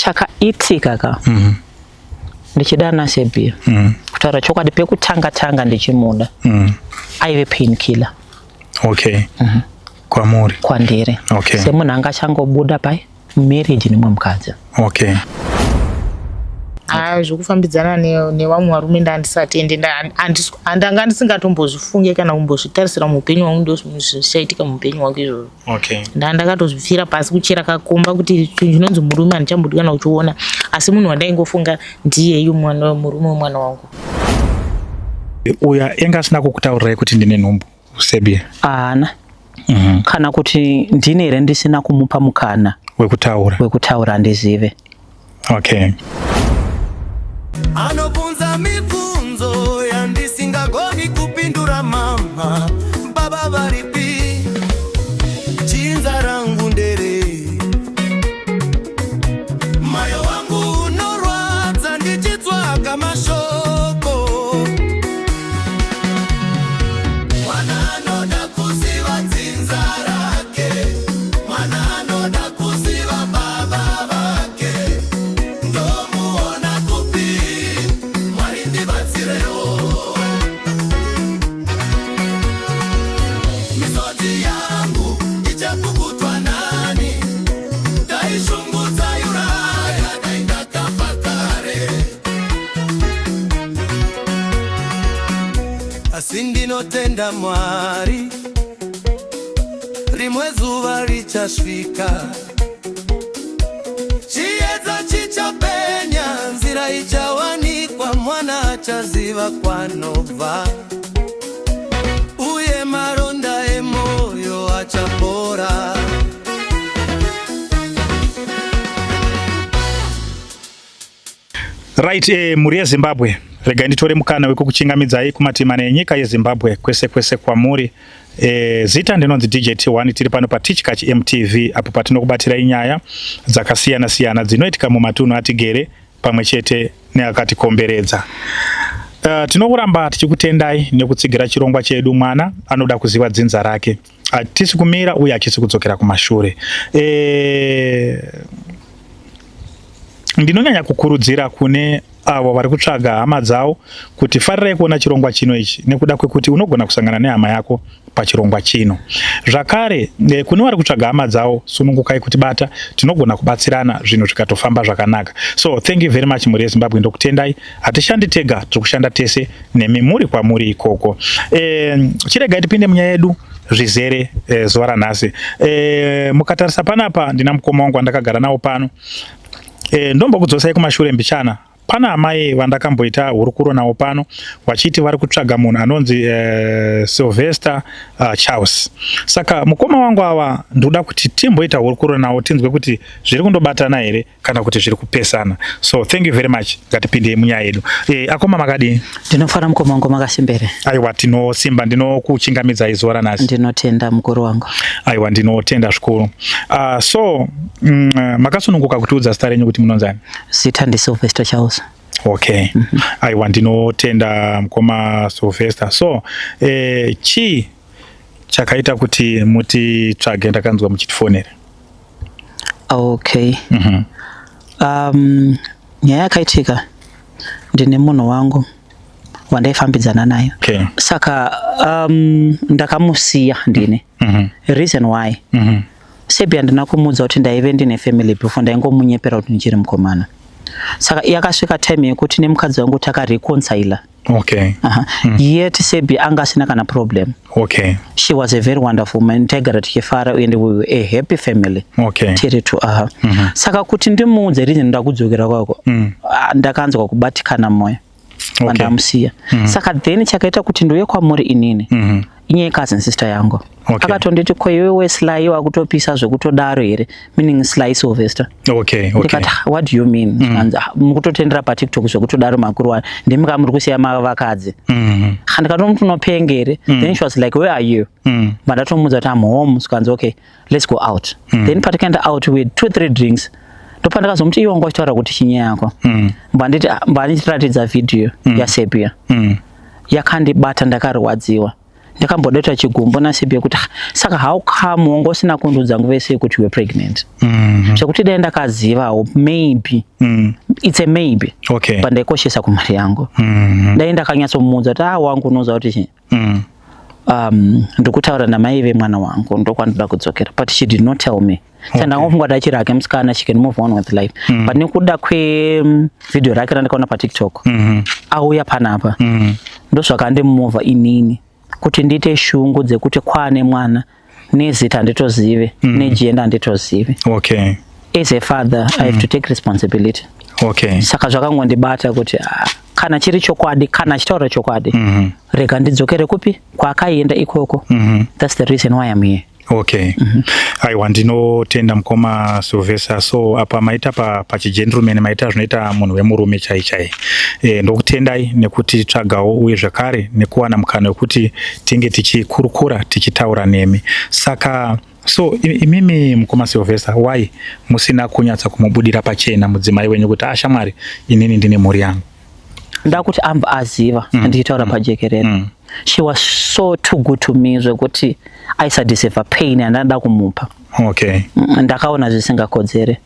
chakaitika ka ndichida naSerbia kutaura chokwadi pekutanga ndichimuda aive painkiller. Okay. Kwamuri kwandiri. Okay. Semunhu anga changobuda pai marriage nemwe mukadzi. Okay. Zvokufambidzana nevamwe varume ndandisati ende ndanga ndisingatombozvifunge kana kumbozvitarisira muupenyu hwangu ndozvichaitika muupenyu hwangu izvozvo. Okay. Ndakatozvipfira pasi kuchera kakomba kuti zvinonzi murume handichambodi kana uchiona, asi munhu wandaingofunga ndiye murume wemwana wangu. Uya enga asina kukutaurirai kuti ndine nhumbu Serbia? Ana. Kana kuti ndine here ndisina kumupa mukana wekutaura ndizive. Okay. Anobvunza mibvunzo yandisingagoni kupindura mama. Baba varipi? Chinza rangu ndere. Mayo wangu unorwadza ndichitsvaga mashoko. Mwana anoda kuziva dzinza rake. Mwana anoda kuziva baba vake. Ndomuona kupi Mwari ndibatsirewo. Misodzi yangu ichapukutwa nani? Ndaishungudza Yuraya ndaingakafa kare. Asi ndinotenda Mwari, rimwe zuva richasvika, chiedza chichapenya, nzira ichawanikwa, mwana achaziva kwanobva, uye maronda emoyo achapora. Right, muri yeZimbabwe, rega nditore mukana wekukuchingamidzai kumatimana enyika yeZimbabwe kwese kwamuri. Zita ndinonzi DJ T1, tiri pano pa Tichkach MTV apo patinokubatira inyaya dzakasiyana dzinoitika mumatunhu atigere pamwe chete neakatikomberedza. Tinokuramba tichikutendai nekutsigira chirongwa chedu mwana anoda kuziva dzinza rake. Atisi kumira uye achisi kudzokera kumashure. Ndinonyanya kukurudzira kune avo vari kutsvaga hama dzavo kuti farirai kuona chirongwa chino ichi nekuda kwekuti unogona kusangana nehama yako pachirongwa chino. Zvakare kune vari kutsvaga hama dzavo, sunungukai kuti bata, tinogona kubatsirana zvinhu zvikatofamba zvakanaka. So thank you very much muri yeZimbabwe, ndokutendai. Hatishandi tega, tiri kushanda tese nemi muri kwamuri ikoko. Chirega tipinde munyaya yedu zvizere zuva ranhasi. Mukatarisa panapa ndina mukoma wangu wandakagara nawo pano. Ndombokudzosai kumashure mbichana. Pana amai vandakamboita hurukuro nawo pano vachiti vari kutsvaga munhu anonzi Sylvester Charles. Saka mukoma wangu ava ndoda kuti timboita hurukuro nawo tinzwe kuti zviri kundobatana here kana kuti zviri kupesana. So thank you very much. Ngatipinde munyaya yedu. Akoma makadi? Ndinofara mukoma wangu makasimbere. Aiwa, tinosimba, ndinokuchingamidzai zuva ranhasi. Ndinotenda mukuru wangu. Aiwa, ndinotenda zvikuru. So makasununguka kutiudza zita renyu kuti munonzani? Zita ndi Sylvester Charles. Okay. Aiwa, ndinotenda mukoma Sylvester. So chi chakaita kuti muti tsvage ndakanzwa muchitifonera? Okay. Nyaya yakaitika ndine munhu wangu wandaifambidzana naye. Okay. Saka ndakamusiya ndine. Reason why? Serbia ndina kumudza kuti ndaive ndine family before ndaingomunyepera kuti ndichiri mukomana. Saka yakasvika time yekuti nemukadzi wangu takareconcile. Okay. Yet Serbia anga asina kana problem. Okay. She was a very wonderful man, tagara tichifara and we were a happy family. Okay. Tiri to Saka kuti ndimuudze reason ndakudzokera kwako. Ndakanzwa kubatikana moyo. Wandamusiya. Saka then chakaita kuti ndoye kwamuri inini. Inye cousin sister yangu. Akatonditi kwa iwe Sly wakutopisa zvekutodaro here, meaning Sly Sylvester. Okay. Ndikati, what do you mean? Mukutotendera pa TikTok zvekutodaro makuru wani. Ndimika muri kusiya vakadzi. Ndikati unopenge here. Then she was like, where are you? Mandatomudza kuti I'm home. So okay, let's go out. Then patikaenda out with 2-3 drinks. Ndopandakazomuti iwe ngachitaura kuti chinyaya yako. Mbandichiratidza video yaSerbia. Yakandibata ndakarwadziwa. ndakambodeta chigumbo naSibi kuti saka how come wongosina kunduudza nguva yese kuti you were pregnant. Zvekuti dai ndakazivawo maybe it's a maybe. Okay. But ndaikoshesa kumari yangu. Dai ndakanyatsomuudza kuti wangu unoziva kuti chii. Ndokutaura namai vemwana wangu ndokwandoda kudzokera, but she did not tell me. Saka ndangofunga kuti achiri hake musikana, she can move on with life. But nekuda kwevidhio rake randakaona paTikTok auya panapa ndozvakandimovha inini kuti ndiite shungu dzekuti kwane mwana nezita handitozive nejenda handitozive. Okay. As a father I have to take responsibility. Okay. Saka zvakangondibata kuti kana chiri chokwadi, kana chitaura chokwadi, rega ndidzokere kupi kwaakaenda ikoko. That's the reason why I'm here. Okay. Aiwa, ndinotenda mukoma Sylvester. So apa maita pachigentleman maita zvinoita munhu wemurume chai. Ndokutendai nekuti tsvagawo uye zvakare nekuwana mukana wekuti tinge tichikurukura tichitaura nemi. Saka so imimi mukoma Sylvester, why musina kunyatsa kumubudira pachena mudzimai wenyu kuti shamwari inini ndine mhuri yangu? Ndakuti amba aziva ndichitaura pajekerere. She was so too good to me zvekuti aisadeserve pain andada kumupa. Okay. Ndakaona zvisingakodzere.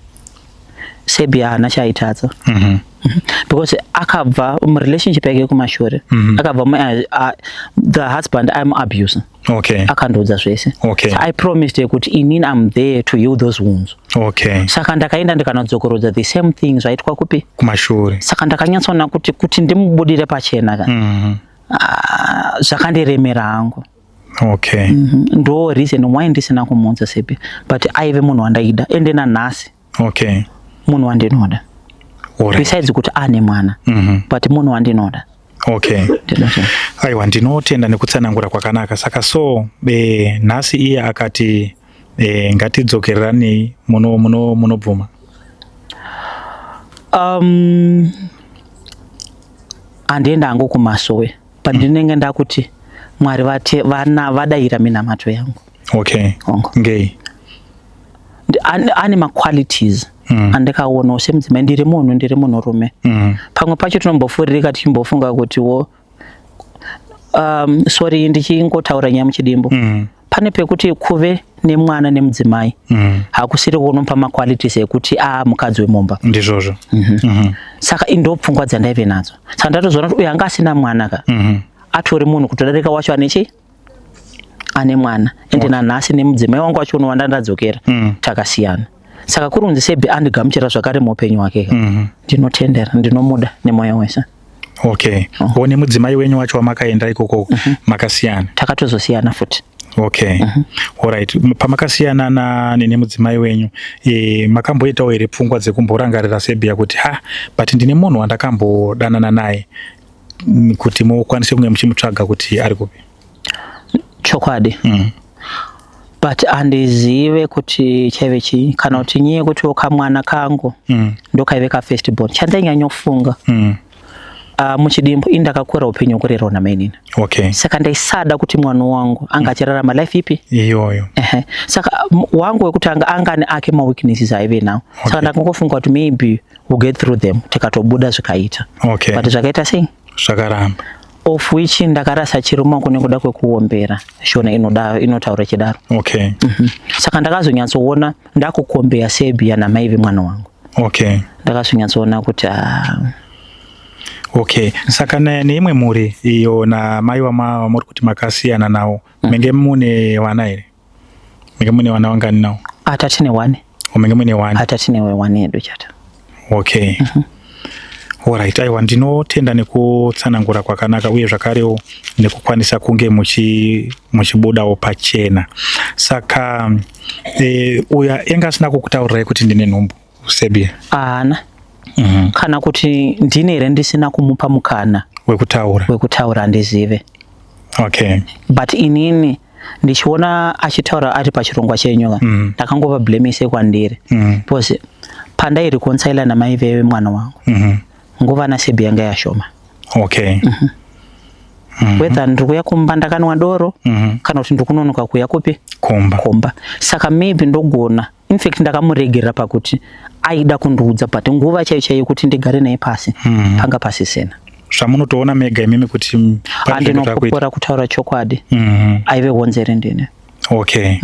Sebi haana chaitadza. Because akabva relationship yake kumashure. Akabva the husband I'm abusing. Okay. Akandoudza zvese. Okay. So I promised her kuti inini I'm there to heal those wounds. Okay. Saka ndakaenda ndikanodzokorodza the same things zvaitwa kupi kumashure. Saka ndakanyatsoona kuti ndimubudire pachena ka. Zvakandiremera hangu. Okay. Ndo reason why ndisina kumuudza Sebi, but aive munhu wandaida ende nanhasi. Okay. Munhu wandinoda. Besides kuti ane mwana. But munhu wandinoda. Okay. Aiwa, ndinotenda nekutsanangura kwakanaka. Saka so nhasi iye akati ngatidzokererani munobvuma. Andienda hangu kumasowe, but ndinenge ndakuti Mwari vadayira minamato yangu. Okay. Ngei? Ane ma-qualities andikaona semudzimai ndiri munhurume. Pamwe pacho tinombofurika tichimbofunga kuti sorry ndichingotaura nyaya muchidimbo. Pane pekuti kuve nemwana nemudzimai hakusiri kunopa ma-qualities ekuti mukadzi wemumba. Ndizvozvo. Saka indopfungwa dzandaive nadzo. Saka ndatozoona kuti uyu anga asina mwana ka. Atori munhu kutodarika wacho ane mwana. Ende nanhasi nemudzimai wangu wacho wandandadzokera takasiyana. Saka kurunzi Sebi andigamuchira zvakare muupenyu hwake ka. Ndinotendera, ndinomuda nemwoyo wese. Okay. One mudzimai wenyu wacho wamakaenda ikoko makasiyana? Takatozosiyana futi. Okay. Alright. Pamakasiyana nemudzimai wenyu, makamboitawo here pfungwa dzekumborangarira Sebi yakuti but ndine munhu wandakambodanana naye kuti mukwanise kunge muchimutsvaga kuti ari kupi? Chokwadi. But andizive kuti chaive chii, kana kuti nyaya kuti kamwana kangu ndokaive ka-first born. Chandainyanya muchidimbo indakakura upenyu kurera na mainini. Okay. Saka ndaisada kuti mwana wangu anga achirarama life ipi iyoyo. Saka wangu wekuti anga ake ma weaknesses aive nawo. Saka ndakangofunga kuti maybe we'll get through them tikatobuda zvikaita. Okay. But zvakaita sei? Zvakaramba. Of which ndakarasa chiruma nekuda kwekuombera shona inotaura chidaro. Okay. Saka ndakazonyatsoona ndakukombeya Sebi namai vemwana wangu. Okay. Ndakazonyatsoona kuti Okay. Saka neimwe mhuri iyo namai wamuri kuti makasiyana nawo, menge mune wana here? Menge mune wana wangani nawo? Tatine wane. Menge mune wane? Tatine wane yedu chata. Okay. Alright. Aiwa, ndinotenda nekutsanangura kwakanaka uye zvakarewo nekukwanisa kunge muchibudawo pachena. Saka uya enga asina kukutaurirai kuti ndine nhumbu Sebi? Ana. Kana kuti ndine here ndisina kumupa mukana wekutaura andizive. Okay. But inini ndichiona achitaura ari pachirongwa chenyu ndakangova blamise kwandiri. Because pandairi konsaila namai vemwana wangu nguva naSebi yanga yashoma. Okay. Whether ndikuya kumba ndakanwa doro kana kuti ndikunonoka kuya kupi komba. Saka maybe ndogona, in fact ndakamuregerera pakuti aida kundiudza, but nguva chaiyo kuti ndigare naye pasi panga pasisena. zvamunotoona mega imimi kuti andinokupora kutaura chokwadi aive honzeri ndine. Okay.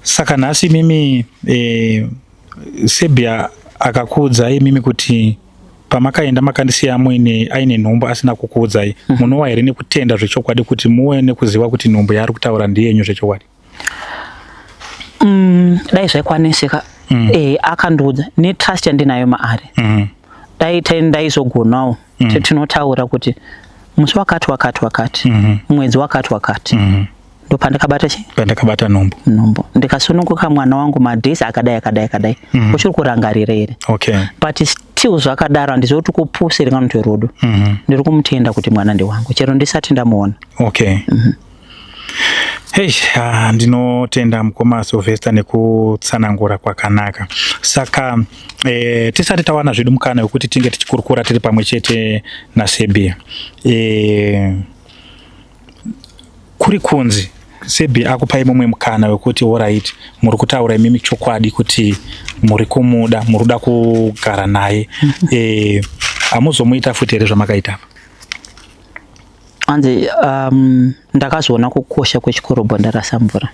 Saka nhasi mimi Sebia akakuudzai imimi kuti pamakaenda makandisiya aine nhumbu asina kukuudzai, munowa here nekutenda zvechokwadi kuti muwe nekuziva kuti nhumbu yaari kutaura ndiyenyu zvechokwadi? Dai zvaikwanisika akandiudza netrust yandinayo maari, dai ndaizogonawo tinotaura kuti musi wakati mwedzi wakati ndopandakabata chi pandakabata nhumbu ndikasununguka mwana wangu madhesi akadai uchiri kurangarira here. Okay. But still zvakadaro handizoti kupusiri kana kuti rudo, ndiri kumutenda kuti mwana ndiwangu chero ndisati ndamuona. Okay. Hey, ndinotenda mukoma Sylvester nekutsanangura kwakanaka. Saka tisati tawana zvedu mukana wekuti tinge tichikurukura tiri pamwe chete naSebia. Kuri kunzi Sebia akupai mumwe mukana wekuti alright, muri kutaura imimi chokwadi kuti muri kumuda, muruda kugara naye. Amuzomuita futi here zvamakaita? Anzi ndakazoona kukosha kwechikorobho ndarasa mvura.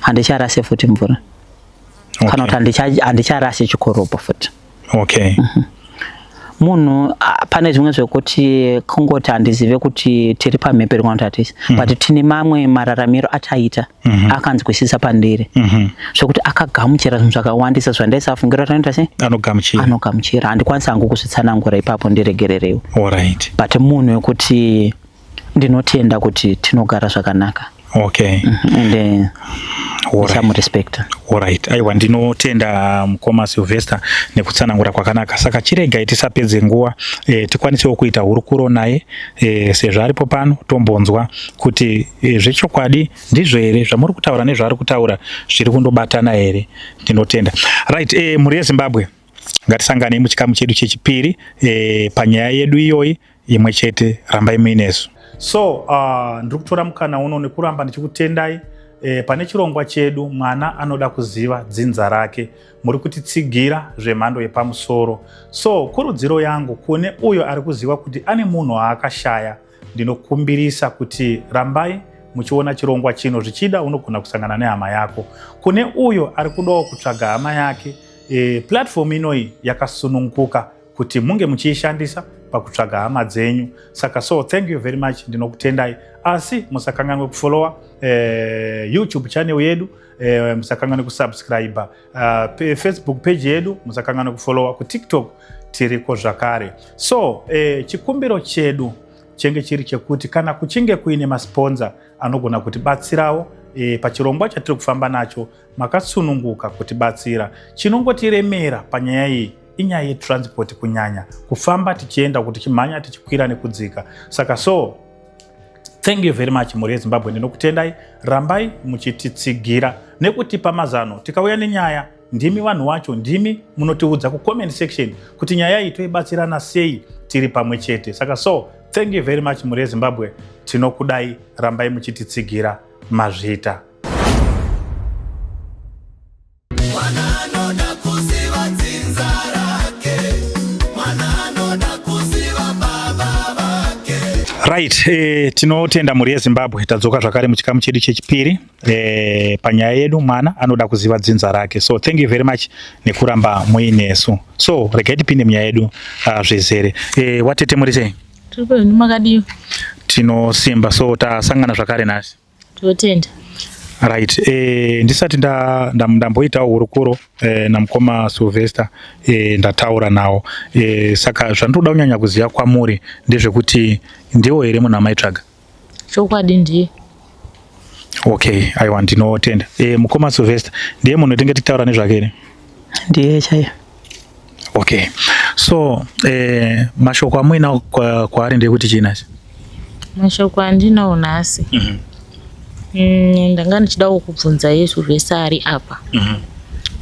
Handicharase futi mvura. Kana kuti handicharase chikorobho futi. Okay. Munhu pane zvimwe zvekuti kungoti handizive kuti tiri pamheperi kana kuti hatisi, but tine mamwe mararamiro achaita akanzwisisa pandiri zvokuti akagamuchira zvinhu zvakawandisa zvandaisafungira kuti anoita sei anogamuchira. Handikwanisi hangu kuzvitsanangura ipapo ndiregererewo. Alright. But munhu wekuti ndinotenda kuti tinogara zvakanaka. Okay. And respect. Alright. Aiwa, ndinotenda mukoma Sylvester nekutsanangura kwakanaka. Saka chiregai tisapedze nguva tikwanisewo kuita hurukuro naye sezvo aripo pano tombonzwa kuti zvechokwadi ndizvo here zvamuri kutaura nezvaari kutaura zviri kundobatana here. Ndinotenda. Right, muri yeZimbabwe ngatisanganei muchikamu chedu chechipiri panyaya yedu iyoyi imwe chete. Rambai muinesu. So ndiri kutora mukana uno nekuramba ndichikutendai pane chirongwa chedu mwana anoda kuziva dzinza rake. Muri kutitsigira zvemhando yepamusoro. So kurudziro yangu kune uyo ari kuziva kuti ane munhu aakashaya, ndinokumbirisa kuti rambai muchiona chirongwa chino, zvichida unogona kusangana nehama yako. Kune uyo ari kudawo kutsvaga hama yake, platform inoyi yakasununguka kuti munge muchiishandisa pakutsvaga hama dzenyu. Saka so thank you very much, ndinokutendai. Asi musakanganwe kufollowa YouTube channel yedu, musakanganwe kusubscribe Facebook page yedu, musakanganwe kufollowa ku TikTok tiriko zvakare. So chikumbiro chedu chenge chiri chekuti kana kuchinge kuine masponsa anogona kutibatsirawo pachirongwa chatiri kufamba nacho, makasununguka kutibatsira. Chinongotiremera panyaya iyi inyaya yetransport, kunyanya kufamba tichienda kuti chimhanya tichikwira nekudzika. Saka so thank you very much muri yeZimbabwe. Ndinokutendai, rambai muchititsigira nekutipa mazano. Tikauya nenyaya ndimi vanhu wacho, ndimi munotiudza ku comment section kuti nyaya iyi toibatsirana sei tiri pamwe chete. Saka so thank you very much muri yeZimbabwe. Tinokudai, rambai muchititsigira mazvita. Right, tinotenda muri yeZimbabwe. Tadzoka zvakare muchikamu chedu chechipiri panyaya yedu mwana anoda kuziva dzinza rake. So thank you very much nekuramba muinesu. So regai tipinde munyaya yedu zvezere. Watete muri sei? Tiri makadiyo. Tinosimba. So tasangana zvakare nasi. Totenda. Right, ndisati ndamboitawo hurukuro namukoma Sylvester ndataura nawo. Saka zvandoda kunyanya kuziva kwamuri ndezvekuti ndiwo here munhu amaitsvaga? Chokwadi ndiye. Okay, aiwa, ndinotenda. Mukoma Sylvester ndiye munhu tinge tichitaura nezvake here? Ndiye chaiye. Okay, so mashoko amuina kwaari ndekuti chinasi? Mashoko andinawo nhasi ndanga ndichidawo kubvunza yeSylvester ari apa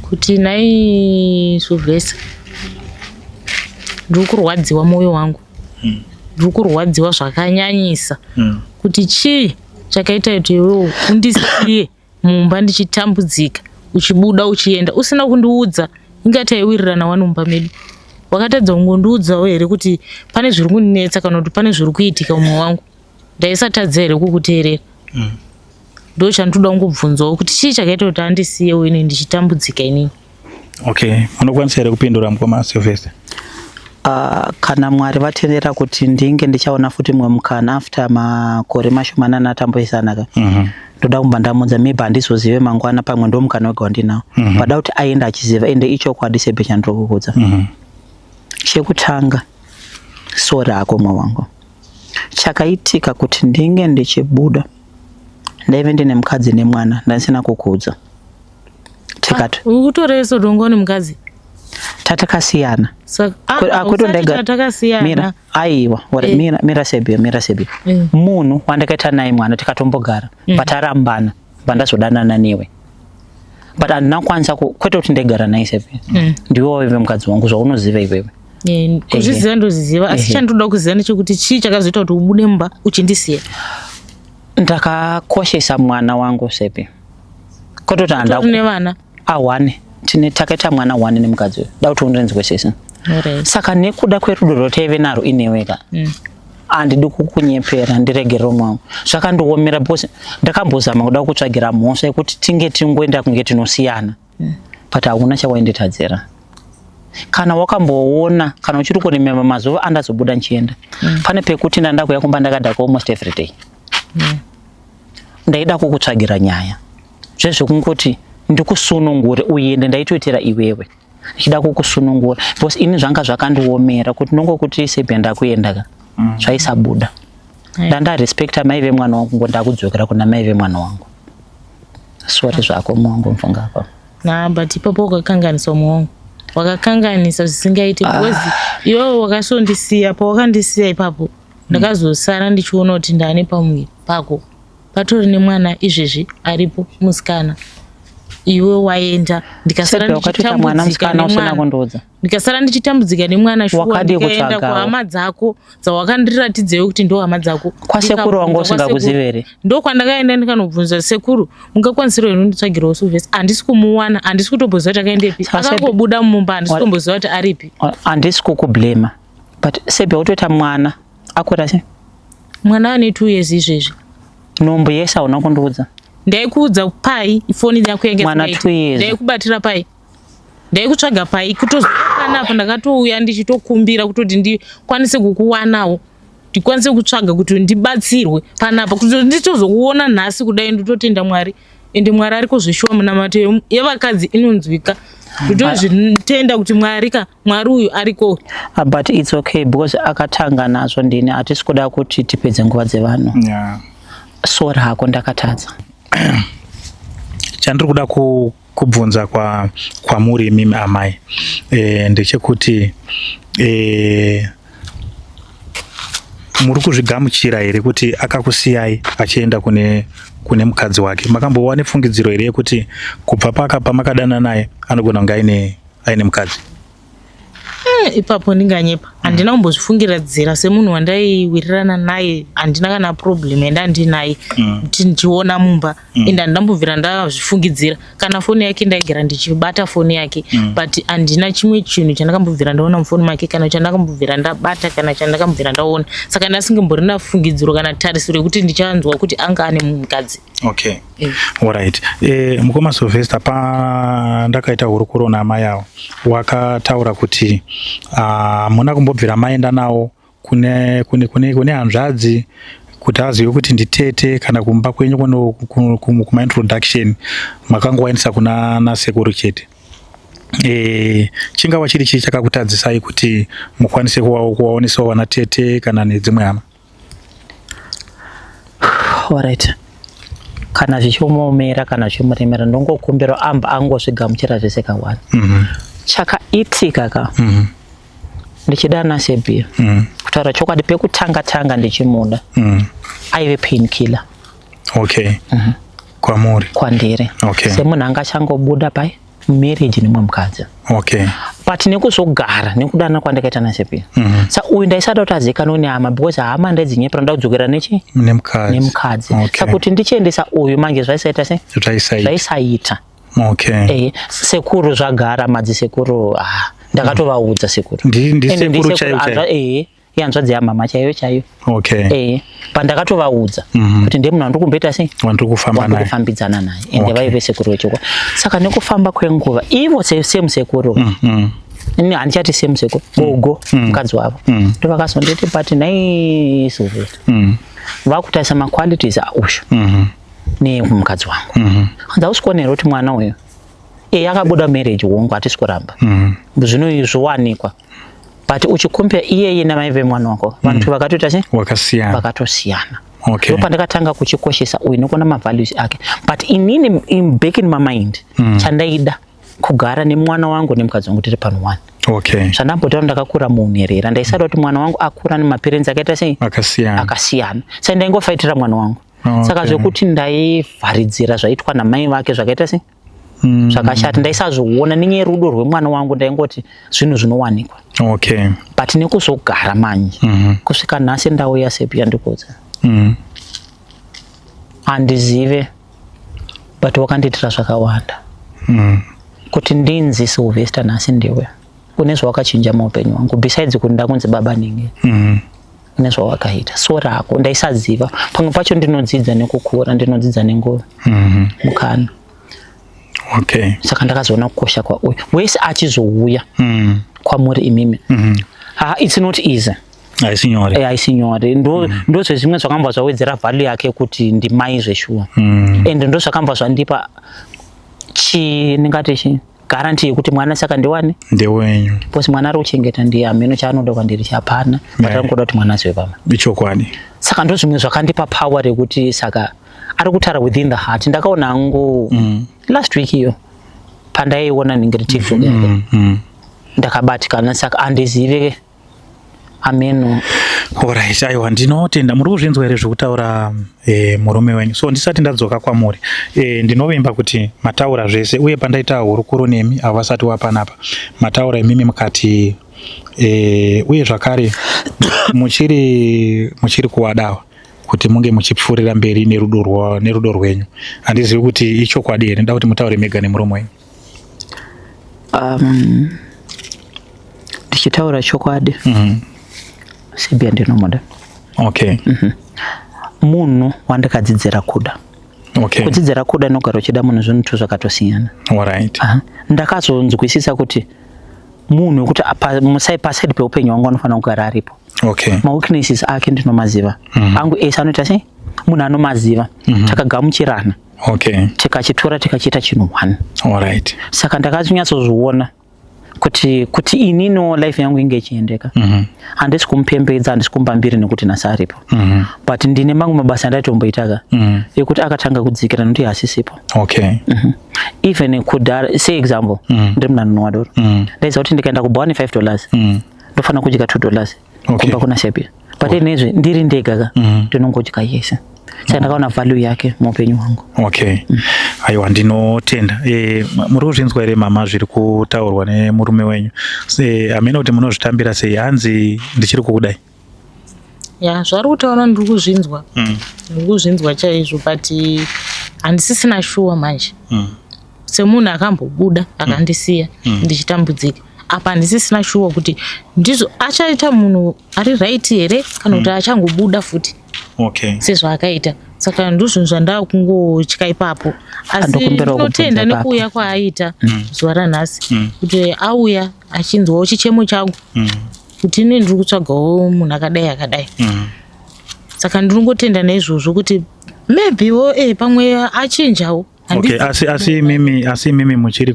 kuti nai Sylvester, ndiri kurwadziwa mwoyo wangu, ndiri kurwadziwa zvakanyanyisa kuti chii chakaita kuti iwewo undisiye mumba ndichitambudzika, uchibuda uchienda usina kundiudza ingati aiwirirana wanomba medu. wakatadza kungondiudzawo here kuti pane zviri kundinetsa kana kuti pane zviri kuitika mumwe wangu. Ndaisatadza here kukuteerera. Ndo chandoda kungobvunzawo kuti chii chakaita kuti andisiyewo ini ndichitambudzika inini. Okay, unokwanisa here kupindura mukoma Sylvester? Kana Mwari vatendera kuti ndinge ndichaona futi mumwe mukana after makore mashomanani atamboisana ka. Ndoda kumba ndamudza maybe handizozive mangwana pamwe ndo mukana wega wandinawo. Pada kuti aenda achiziva ende ichokwadi Sepe chandokukudza. Chekutanga sora ako mwa wangu. Chakaitika kuti ndinge ndichibuda ndaive ndine mukadzi nemwana ndasina kukudza. Tikati ukutoreso dongoni mukadzi tatakasiyana. Akuto ndega takasiyana. Mira aiwa mira Sepe munhu wandakaita naye mwana tikatombogara but arambana vandazodanana newe but andinakwanisa kwete kuti ndegara naye Sepe ndiwo iwe mukadzi wangu zvaunoziva iwewe. Kuzviziva ndoziziva asi chandoda kuziva nechekuti chii chakazoita kuti ubude mumba uchindisiya. Ndakakoshesa mwana wangu Sepe. Kototi ne vana awane takaita mwana 1 nemukadzi da kuti undinzwesesa. Saka nekuda kwerudo roteve naro ineweka andidi kukunyepera ndiregero mwangu zvakandiomera bose ndakambozama kuda kutsvagira mhosva yekuti tinge tingoenda kunge tinosiyana but hauna chawainditadzira. Kana wakamboona kana uchiri kuremema mazuva andazobuda nchienda pane pekuti ndandakuya kumba ndakadhaka almost every day. Ndaida kukutsvagira nyaya zvezvekungoti ndikusunungure uende ndaitoitira iwewe ndichida kukusunungura because ini zvanga zvakandiomera kuti nongokuti Sepe ndakuenda ka zvaisabuda. Ndandarespecta mai vemwana wangu ngondakudzokera kuna mai vemwana wangu. Sorry zvako mwangu mfunga apa. But ipapo wakakanganisa mwangu. Wakakanganisa zvisingaiti because iwewe wakasondisiya pawakandisiya ipapo ndakazosara ndichiona kuti ndane pamuviri pako patori nemwana izvezvi aripo musikana. Iwe waenda ndikasara ndichitambudzika nemwana shuwa ndikaenda kuhama dzako dzawakandiratidzewo kuti ndo hama dzako kwasekuru wangu usingakuzivere ndo kwandakaenda ndikanobvunza sekuru mungakwanisira here kunditsvagirawo Sylvester handisi kumuwana handisi kutomboziva kuti akaendepi akangobuda mumba handisi kutomboziva kuti aripi. Handisi kukublema but Sepe utoita mwana akura sei? Mwana ane 2 years izvezvi. Nombo yese hauna kundiudza. Ndaikuudza pai ifoni yako yenge ndaikubatira pai ndaikutsvaga pai kutozokana apa ndakatouya ndichitokumbira kutoti ndikwanise kukuwanawo ndikwanise kutsvaga kuti ndibatsirwe panapa kuti nditozokuona nhasi kudai nditotenda Mwari ende Mwari ari kuzvishuwa munamato yevakadzi inonzwika nditozvitenda kuti Mwari uyu ariko. But it's okay because akatanga nazvo ndini hatisi kuda kuti tipedze nguva dzevanhu. Sora hako ndakatadza. Chandiri kuda kubvunza kwamuri imimi amai ndechekuti muri kuzvigamuchira here kuti akakusiyai achienda kune mukadzi wake? Makambowa nepfungidziro here yekuti kubva pamakadana naye anogona kunge aine mukadzi? Ipapo ndinganyepa handina kumbozvifungiradzira semunhu wandaiwirirana naye handina kana problem yandandinaye kuti ndichiona mumba ende handambobvira ndazvifungidzira kana foni yake ndaigara ndichibata foni yake but handina chimwe chinhu chandakambobvira ndaona mufoni make kana chandakambobvira ndabata kana chandakambobvira ndaona saka ndasingamborina fungidziro kana tarisiro yekuti ndichanzwa kuti anga ane mukadzi. Okay. Alright. Mukoma Sylvester pandakaita hurukuro namai avo wakataura kuti muna kumbobvira maenda nawo kune hanzvadzi kuti azive kuti nditete kana kumba kwenyu kuma introduction makangowainisa kuna sekuru chete. Chingava chiri chii chakakutadzisai kuti mukwanise kuvaonesawo vana tete kana nedzimwe hama? Alright. Kana zvichimomera kana zvichimuremera ndongokumbira amba angozvigamuchira zvese kawani. Chakaitika ka ndichidana Sepe kutaura chokwadi pekutanga ndichimuda aive pain killer. Okay. Kwamuri? Kwandiri. Okay. Semunhu anga achangobuda pai marriage nemwe mukadzi. Okay. But nekuzogara nekudana kwandakaita naSepe sa uyu ndaisada kuti azikanwe nehama because hama ndaidzinyepera ndakudzokera nemukadzi. Saka kuti ndichiendesa uyu manje zvaisaita sei? Zvaisaita. Okay. Sekuru zvagara madzi sekuru ndakatovaudza sekuru ndi sekuru chaiyo yanzvadzi yamama chaiyo okay pandakatovaudza kuti ndiye munhu wandikumboita sei wandikufambidzana naye ende vaive sekuru wechokwa saka nekufamba kwenguva ivo semusekuru handichati semusekuru gogo mukadzi wavo ndovakazonditi pati nai Sylvester vakutarisa maqualities ausho nemukadzi wangu ndausikonera kuti mwana uyu akabuda marriage wongu hatisi kuramba zvino zvowanikwa but uchikumbira iyeye namai vemwana wako vantu vakatoita sei vakatosiyana okay ndopandakatanga kuchikoshesa uyu nekuona mavalues ake but inini back in my mind chandaida kugara nemwana wangu nemukadzi wangu tiri pano one okay zvandambotaura ndakakura munherera ndaisada kuti mwana wangu akura nemaparents akaita sei akasiyana saka ndaingofaitira mwana wangu saka zvekuti ndaivharidzira zvaitwa namai vake zvakaita sei zvakashata ndaisazviona nenyerudo rwemwana wangu ndaingoti zvinhu zvinowanikwa okay but nekuzogara manje kusvika nhasi ndauya sepi yandikudza handizive but wakandiitira zvakawanda kuti ndinzi Sylvester nhasi ndiwe une zvawakachinja muupenyu wangu besides kuti ndakunzi baba ninge une zvawakaita so rako ndaisaziva pamwe pacho ndinodzidza nekukura ndinodzidza nenguva mukana okay saka ndakazoona kukosha kwauyu wese achizouya kwamuri imimi it's not easy haisi nyore ndo zvezvimwe zvakambva zvawedzera value yake kuti ndimai zveshuwa and ndo zvakambva zvandipa ndingati guarantee yekuti mwana saka ndiwane ndewenyu because mwana ari kuchengeta ndiye ameno chaanoda kwandiri chapana but angoda kuti mwana azive pama ichokwadi saka ndo zvimwe zvakandipa power rekuti saka ari kutara within the heart ndakaona hangu last week iyo pandaiona ningiri TikTok yake ndakabatikana saka andizive ameno alright aiwa ndinotenda muri kuzvinzwa here zvekutaura murume wenyu so ndisati ndadzoka kwamuri ndinovimba kuti mataura zvese uye pandaita hurukuru nemi avo vasati wapanapa mataura imimi mukati uye zvakare muchiri kuwadawa kuti munge muchipfuurira mberi nerudo rwenyu handizivi kuti ichokwadi here nda kuti mutaure mega nemuromo wenyu ndichitaura chokwadi sibia ndinomuda okay munhu wandakadzidzira kuda kudzidzira kuda nogara uchida munhu zvinhu zvakatosiyana alright ndakazonzwisisa kuti munhu wekuti paside peupenyu wangu anofanira kugara aripo okay maweaknesses ake ndinomaziva angu ese anoita sei munhu anomaziva takagamuchirana okay tikachitora tikachiita chinhu one alright saka ndakazonyatsozviona kuti ininiwo life yangu inge ichiendeka handisi kumupembedza handisi kumba mbiri nekuti nhasi aripo but ndine mamwe mabasa andaitomboitaka ekuti akatanga kudzikira nokuti hasisipo okay even kudhara say example ndiri munhanho wadoro ndaiziva kuti ndikaenda kubhawa $5 ndofanira kudya $2 kumba kuna sepia but inezve ndiri ndega ndinongodya yese saka ndakaona value yake muupenyu hwangu okay aiwa ndinotenda muri kuzvinzwa here mama zviri kutaurwa nemurume wenyu amene kuti munozvitambira sei hanzi ndichiri kukudai zvari kutaura ndiri kuzvinzwa chaizvo but handisisina shuwa manje semunhu akambobuda akandisiya ndichitambudzika apa handisisina shuwa kuti ndizvo achaita munhu ari right here kana kuti achangobuda futi okay sezvo akaita saka ndozvinhu zvandava kungotya ipapo asi ndinotenda nekuuya kwaaita zuva ranhasi kuti auya achinzwawo chichemo changu kuti ine ndiri kutsvagawo munhu akadai saka ndinongotenda neizvozvo kuti maybewo pamwe achinjawo okay asi mimi muchiri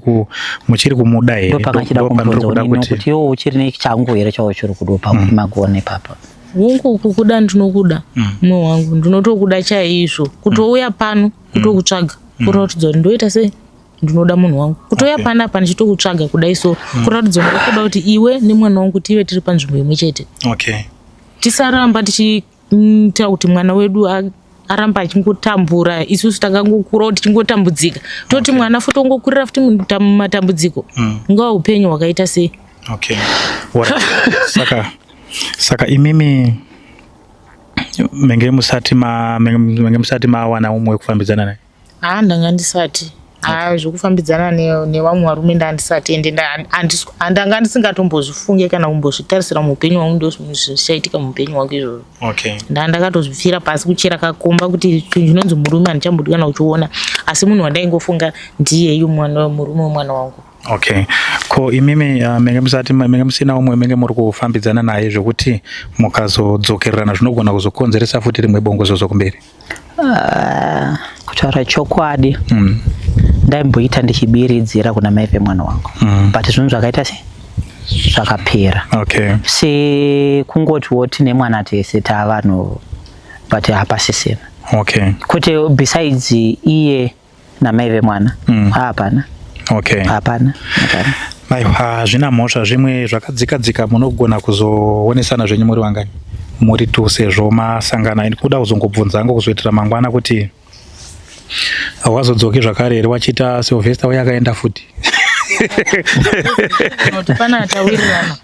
kumuda here ndopakachida kumbonza kuti iwo uchiri nechangu here chawo chiri kudopa kuti magone papa wongoku kuda ndinokuda mwoyo wangu ndinotokuda chaizvo kutouya pano kutokutsvaga kuratidza kuti ndoita sei ndinoda munhu wangu kutouya pano apa ndichitokutsvaga kudai so kuratidza kuti ndokuda kuti iwe nemwana wangu tive tiri panzvimbo imwe chete okay tisaramba tichiita kuti mwana wedu aramba achingotambura isusu takangokura kuti tingotambudzika toti mwana futi ongokurira futi mumatambudziko ngawa upenyu hwakaita sei okay saka imimi menge musati mawana umwe wekufambidzana naye ndanga ndisati zvokufambidzana nevamwe varume ndandisati ende ndanga ndisingatombozvifunge kana kumbozvitarisira muupenyu hwangu ndo zvichaitika muupenyu hwangu izvozvo. Ndakatozvipfira pasi kuchera kakomba kuti zvinonzi murume handichambodi kana uchiona, asi munhu wandaingofunga ndiye murume wemwana wangu. Ko imimi menge musina umwe menge muri kufambidzana naye zvokuti mukazodzokererana zvinogona kuzokonzeresa futi rimwe bongozozo kumberi? Kutaura chokwadi, ndaimboita ndichibiridzira kuna mai vemwana wangu, but zvinhu zvakaita zvakapera. Sekungotiwo tine mwana tese tavanhu, but hapasisina. Kuti besides iye namai vemwana hapana. Hapana. Zvina mhosva zvimwe zvakadzika munogona kuzoonesana zvenyu muri vangani? Muri tu sezvo masangana, kuda kuzongobvunza hangu kuzoitira mangwana kuti wazodzoki zvakare here wachiita Sylvester yakaenda futi. Pana tawirirana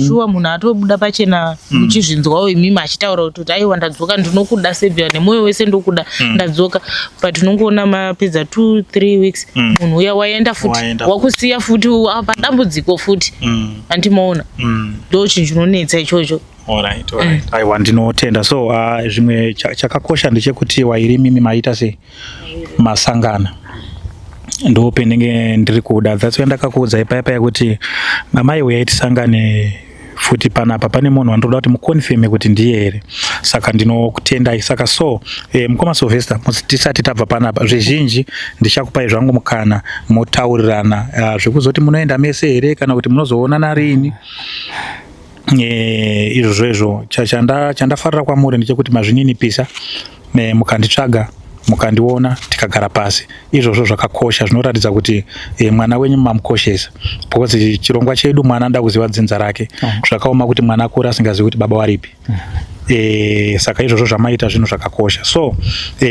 shuwa munhu atobuda pachena uchizvinzwawo imimi achitaura kuti aiwa ndadzoka ndinokuda Sevia nemoyo wese ndokuda ndadzoka, but unongoona mapedza 2-3 weeks munhu uya waenda futi wakusiya futi padambudziko futi andimaona ndo chinhu chinonetsa ichocho. Aiwa ndinotenda. So zvimwe chakakosha ndechekuti wairi mimi maita sei masangana ndo pendenge ndiri kuda. That's why ndakakuudza ipaipa yekuti mamai uyaitisangane futi panapa pane munhu wandoda kuti mukonfirme kuti ndiye here, saka ndinokutendai. Saka so mukoma Sylvester tisati tabva panapa zvizhinji ndichakupai zvangu mukana motaurirana zvekuzoti munoenda mese here kana kuti munozoonana rini. Izvozvo chandafarira kwamuri ndechekuti mazvininipisa mukanditsvaga mukandiona tikagara pasi. Izvozvo zvakakosha, zvinoratidza kuti mwana wenyu mamukoshesa, because chirongwa chedu mwana anoda kuziva dzinza rake. Zvakaoma kuti mwana akura asingazivi kuti baba waripi. Saka izvozvo zvamaita zvinhu zvakakosha. So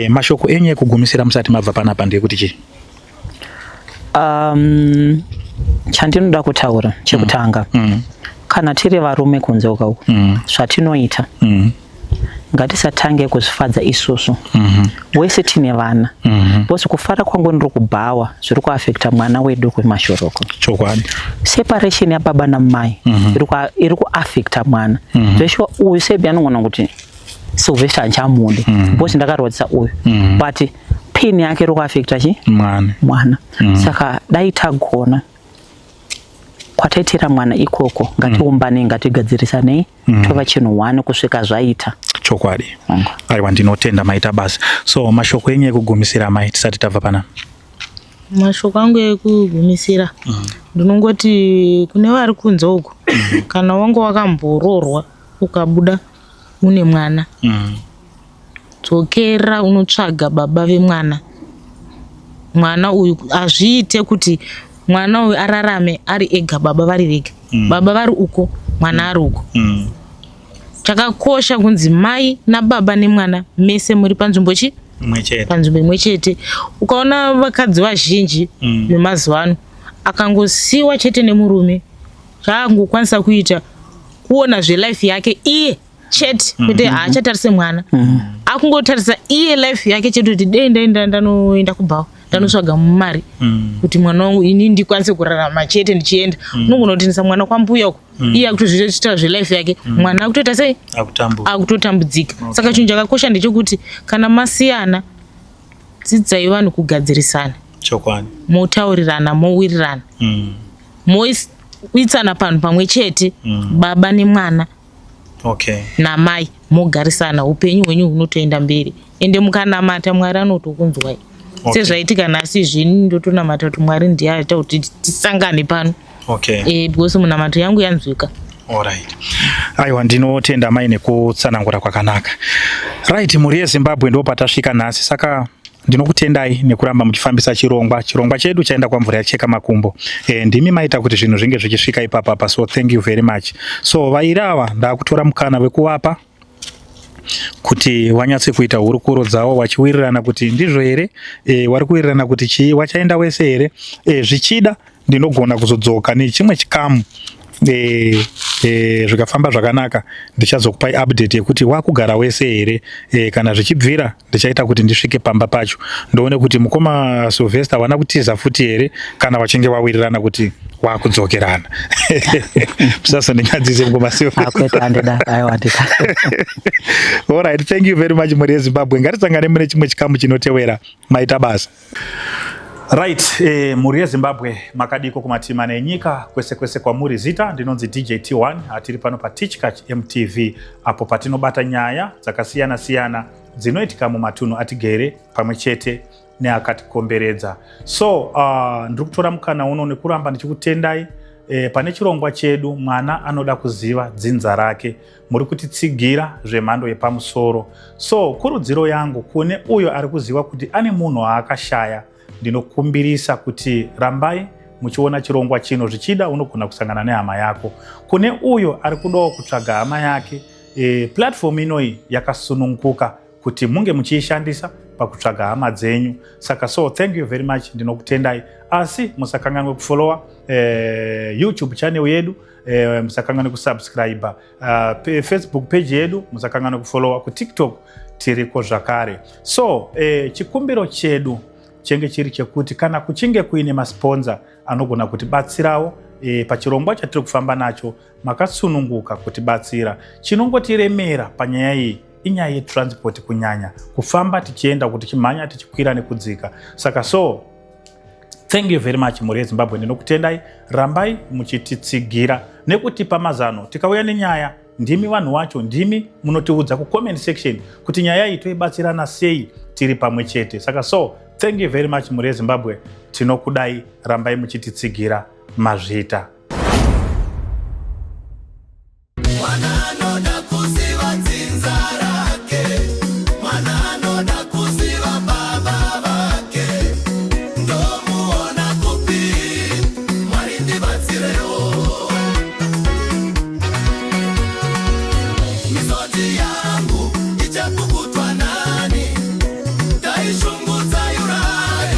mashoko enyu ekugumisira musati mabva panapa ndekuti chii? Chandinoda kutaura chekutanga, kana tiri varume kunze uko zvatinoita ngatisatange kuzvifadza isusu wese tine vana, bose kufara kwangu ndiri kubhawa zviri kuafekta mwana wedu kwemashoroko. Separation yababa namai iri kuafekta mwana zvesho. Uyu Sevia anogona kuti Sylvester handichamude bose ndakarwadzisa uyu, but pini yake iri kuafekta mwana. Saka dai tagona kwataitira mwana ikoko ngatiumbane ngatigadzirisanei tova chinhu 1 kusvika zvaita. Chokwadi. Aiwa ndinotenda maita basi. So mashoko enyu ekugumisira mai tisati tabva pana? Mashoko angu ekugumisira ndinongoti kune vari kunze uko kana wangu wakambororwa ukabuda une mwana, dzokera unotsvaga baba vemwana. Mwana uyu azviite kuti mwana uyu ararame ari ega baba vari vega, baba vari uko mwana ari uko. Chakakosha kunzi mai nababa nemwana mese muri panzvimbo panzvimbo imwe chete. Ukaona vakadzi vazhinji vemazuva ano akangosiwa chete nemurume, chaangokwanisa kuita kuona zvelife yake iye chete, kuti haachatarise mwana, akungotarisa iye life yake chete kuti dei ndanoenda kubhawa ndanosvaga mumari kuti mwana wangu ini ndikwanise kurarama chete ndichienda. Unogona kutinisa mwana kwambuya uko iye akutozviita zvelife yake, mwana akutoita sei? Akutotambudzika. Saka chinhu chakakosha ndechekuti kana masiyana dzidzai vanhu kugadzirisana, motaurirana, mowirirana, moitsana panhu pamwe chete, baba nemwana namai mogarisana, upenyu hwenyu hunotoenda mberi. Ende mukanamata Mwari anotokunzwai. Sezvaitika nhasi zvini ndotonamata kuti Mwari ndiye aita kuti tisangane pano. Because munamato yangu yanzwika. Aiwa ndinotenda mai nekutsanangura kwakanaka. Right, muri yeZimbabwe ndo patasvika nhasi, saka ndinokutendai nekuramba muchifambisa chirongwa chedu chaenda kwamvura yacheka makumbo. Ndimi maita kuti zvinhu zvinge zvichisvika ipapa, so thank you very much. So vairava ndakutora mukana wekuwapa kuti wanyatse kuita hurukuro dzavo wachiwirirana kuti ndizvo here, wari kuwirirana kuti chii, wachaenda wese here. Zvichida ndinogona kuzodzoka nechimwe chikamu zvikafamba zvakanaka ndichazokupai update yekuti wakugara wese here, kana zvichibvira ndichaita kuti ndisvike pamba pacho ndoone kuti mukoma Sylvester wana kutiza futi here kana wachinge wawirirana kuti wakudzokerana. Musazondinyadzise mukoma Sylvester. All right, thank you very much muri yeZimbabwe. Ngatisangane mune chimwe chikamu chinotevera. Maita basa. Right, muri yeZimbabwe makadiko kumatima nenyika kwese kwamuri zita ndinonzi DJ T1 atiri pano pa Teachcatch MTV apo patinobata nyaya dzakasiyana dzinoitika mumatunhu atigere pamwe chete neakatikomberedza. So ndiri kutora mukana uno nekuramba ndichikutendai pane chirongwa chedu mwana anoda kuziva dzinza rake, muri kutitsigira zvemhando yepamusoro. So kurudziro yangu kune uyo ari kuziva kuti ane munhu aakashaya, ndinokumbirisa kuti rambai muchiona chirongwa chino, zvichida unogona kusangana nehama yako. Kune uyo ari kudawo kutsvaga hama yake, platform inoi yakasununguka kuti munge muchiishandisa pakutsvaga hama dzenyu. Saka so thank you very much, ndinokutendai. Asi musakanganwe kufollowa YouTube channel yedu, musakanganwe kusubscribe Facebook page yedu, musakanganwe kufollowa ku TikTok tiriko zvakare. So chikumbiro chedu chenge chiri chekuti kana kuchinge kuine masponza anogona kutibatsirawo pachirongwa chatiri kufamba nacho, makasununguka kutibatsira. Chinongotiremera panyaya iyi inyaya yetransport, kunyanya kufamba tichienda kuti chimhanya tichikwira nekudzika. Saka so thank you very much muri yeZimbabwe, ndinokutendai. Rambai muchititsigira nekutipa mazano. Tikauya nenyaya ndimi vanhu wacho, ndimi munotiudza ku comment section kuti nyaya iyi toibatsirana sei tiri pamwe chete. Saka so thank you very much muri yeZimbabwe, tinokudai. Rambai muchititsigira mazvita.